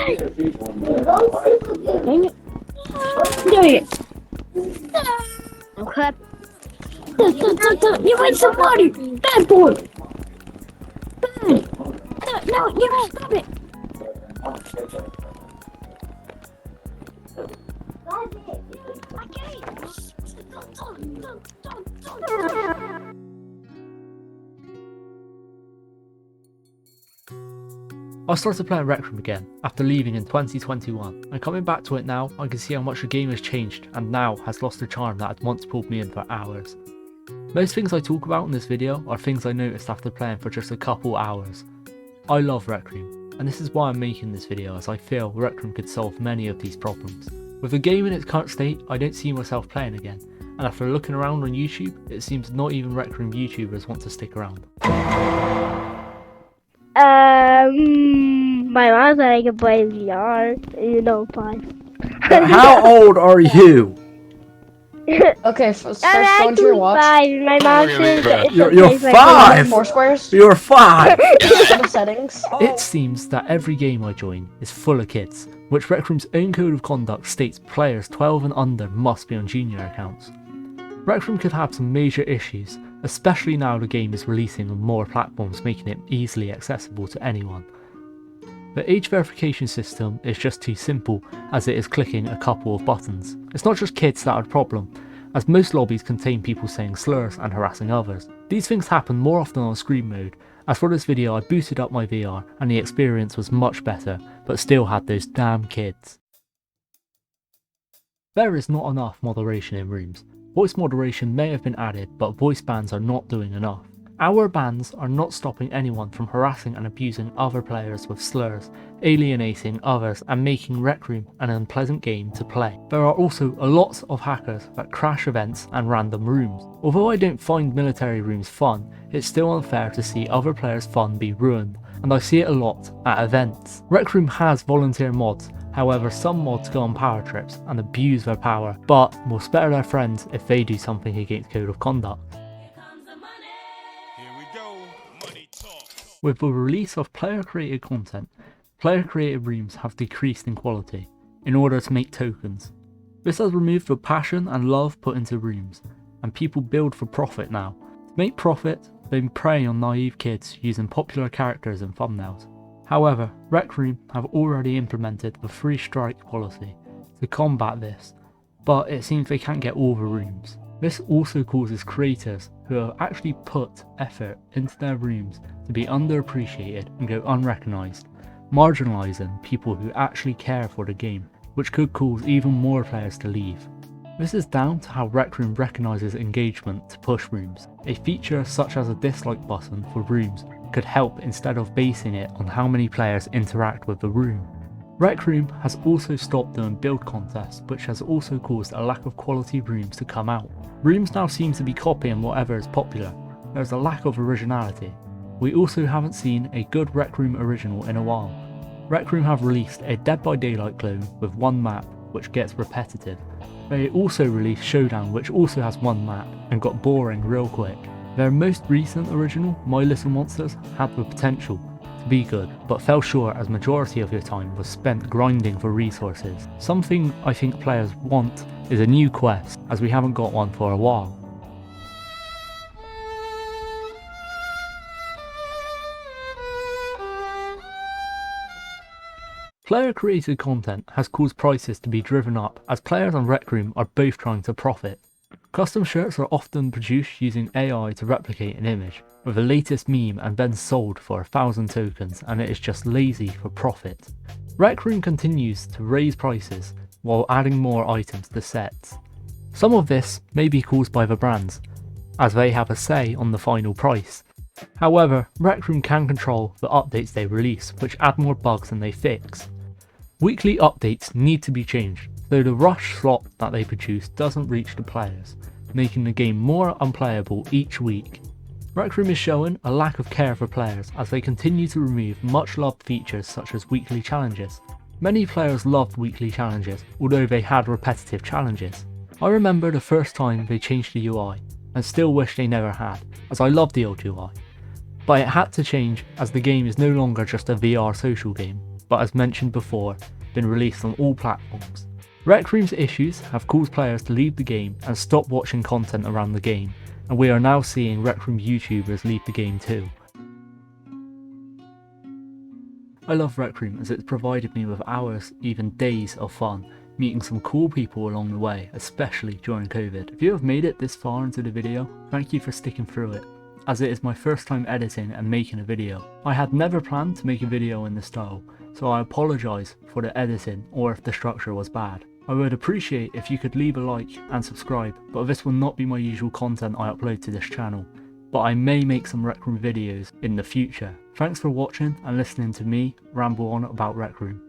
Dang it. Doing it. Okay. You made somebody. Bad boy. No, you stop it. I started playing Rec Room again after leaving in 2021, and coming back to it now, I can see how much the game has changed and now has lost the charm that had once pulled me in for hours. Most things I talk about in this video are things I noticed after playing for just a couple hours. I love Rec Room, and this is why I'm making this video, as I feel Rec Room could solve many of these problems. With the game in its current state, I don't see myself playing again, and after looking around on YouTube, it seems not even Rec Room YouTubers want to stick around. My mom said I could play VR, fine. How old are you? Okay, first I'm go into your actually watch. 5, and my mom said that it's You're okay if I play 5? 4 squares. You're 5. Go to settings. It seems that every game I join is full of kids, which Rec Room's own code of conduct states players 12 and under must be on junior accounts. Rec Room could have some major issues, especially now the game is releasing on more platforms, making it easily accessible to anyone. The age verification system is just too simple, as it is clicking a couple of buttons. It's not just kids that are the problem, as most lobbies contain people saying slurs and harassing others. These things happen more often on screen mode, as for this video I booted up my VR and the experience was much better, but still had those damn kids. There is not enough moderation in rooms. Voice moderation may have been added, but voice bans are not doing enough. Our bans are not stopping anyone from harassing and abusing other players with slurs, alienating others and making Rec Room an unpleasant game to play. There are also a lot of hackers that crash events and random rooms. Although I don't find military rooms fun, it's still unfair to see other players' fun be ruined, and I see it a lot at events. Rec Room has volunteer mods. However, some mods go on power trips and abuse their power, but will spare their friends if they do something against code of conduct. With the release of player-created content, player-created rooms have decreased in quality in order to make tokens. This has removed the passion and love put into rooms, and people build for profit now. To make profit, they prey on naive kids using popular characters and thumbnails. However, Rec Room have already implemented the 3 strike policy to combat this, but it seems they can't get all the rooms. This also causes creators who have actually put effort into their rooms to be underappreciated and go unrecognised, marginalising people who actually care for the game, which could cause even more players to leave. This is down to how Rec Room recognises engagement to push rooms. A feature such as a dislike button for rooms could help instead of basing it on how many players interact with the room. Rec Room has also stopped doing build contests, which has also caused a lack of quality rooms to come out. Rooms now seem to be copying whatever is popular. There's a lack of originality. We also haven't seen a good Rec Room original in a while. Rec Room have released a Dead by Daylight clone with 1 map, which gets repetitive. They also released Showdown, which also has 1 map and got boring real quick. Their most recent original, My Little Monsters, had the potential to be good, but fell short as majority of your time was spent grinding for resources. Something I think players want is a new quest, as we haven't got one for a while. Player-created content has caused prices to be driven up, as players on Rec Room are both trying to profit. Custom shirts are often produced using AI to replicate an image, with the latest meme and then sold for 1,000 tokens, and it is just lazy for profit. Rec Room continues to raise prices while adding more items to sets. Some of this may be caused by the brands, as they have a say on the final price. However, Rec Room can control the updates they release, which add more bugs than they fix. Weekly updates need to be changed, though the rush slot that they produce doesn't reach the players, making the game more unplayable each week. Rec Room is showing a lack of care for players as they continue to remove much loved features such as weekly challenges. Many players loved weekly challenges, although they had repetitive challenges. I remember the first time they changed the UI, and still wish they never had, as I love the old UI. But it had to change as the game is no longer just a VR social game. but as mentioned before, been released on all platforms. Rec Room's issues have caused players to leave the game and stop watching content around the game, and we are now seeing Rec Room YouTubers leave the game too. I love Rec Room as it's provided me with hours, even days of fun, meeting some cool people along the way, especially during COVID. If you have made it this far into the video, thank you for sticking through it, as it is my first time editing and making a video. I had never planned to make a video in this style, so I apologise for the editing or if the structure was bad. I would appreciate if you could leave a like and subscribe, but this will not be my usual content I upload to this channel, but I may make some Rec Room videos in the future. Thanks for watching and listening to me ramble on about Rec Room.